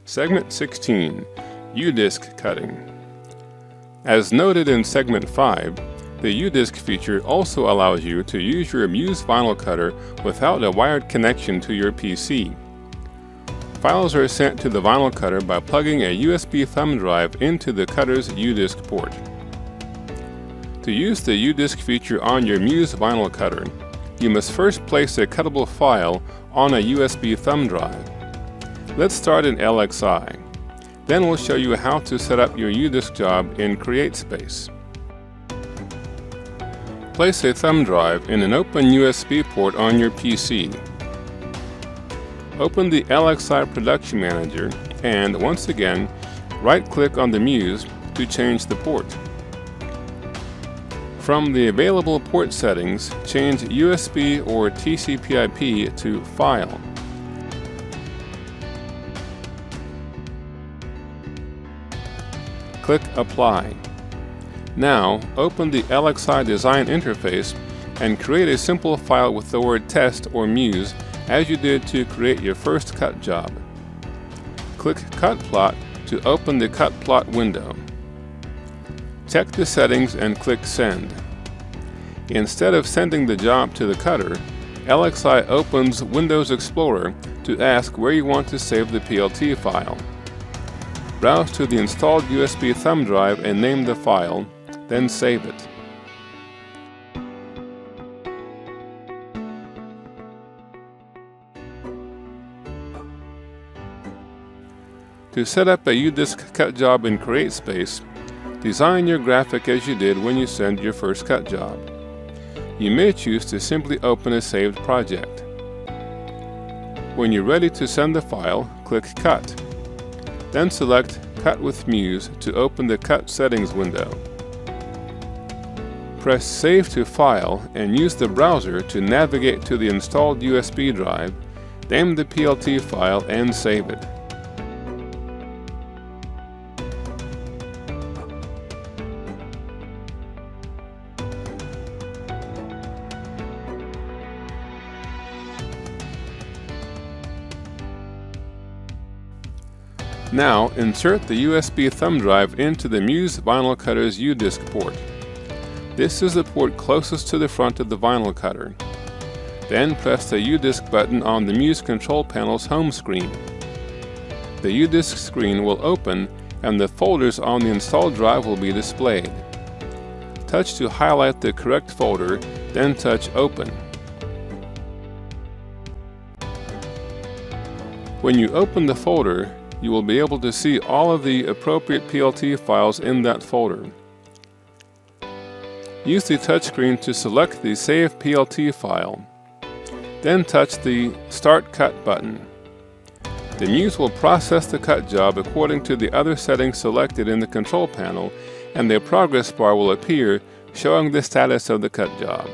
Segment 16, U-Disc Cutting. As noted in Segment 5, the U-Disc feature also allows you to use your MUSE vinyl cutter without a wired connection to your PC. Files are sent to the vinyl cutter by plugging a USB thumb drive into the cutter's U-Disc port. To use the U-Disc feature on your MUSE vinyl cutter, you must first place a cuttable file on a USB thumb drive. Let's start in LXI. Then we'll show you how to set up your U-Disc job in CreateSpace. Place a thumb drive in an open USB port on your PC. Open the LXI Production Manager and, once again, right-click on the MUSE to change the port. From the available port settings, change USB or TCP/IP to File. Click Apply. Now, open the LXI Design interface and create a simple file with the word Test or MUSE as you did to create your first cut job. Click Cut Plot to open the Cut Plot window. Check the settings and click Send. Instead of sending the job to the cutter, LXI opens Windows Explorer to ask where you want to save the PLT file. Browse to the installed USB thumb drive and name the file, then save it. To set up a U-Disc cut job in CreateSpace, design your graphic as you did when you send your first cut job. You may choose to simply open a saved project. When you're ready to send the file, click Cut. Then select Cut with MUSE to open the Cut Settings window. Press Save to File and use the browser to navigate to the installed USB drive, name the PLT file and save it. Now, insert the USB thumb drive into the MUSE vinyl cutter's U-Disc port. This is the port closest to the front of the vinyl cutter. Then press the U-Disc button on the MUSE control panel's home screen. The U-Disc screen will open and the folders on the installed drive will be displayed. Touch to highlight the correct folder, then touch Open. When you open the folder, you will be able to see all of the appropriate PLT files in that folder. Use the touchscreen to select the Save PLT file. Then touch the Start Cut button. The MUSE will process the cut job according to the other settings selected in the control panel, and the progress bar will appear showing the status of the cut job.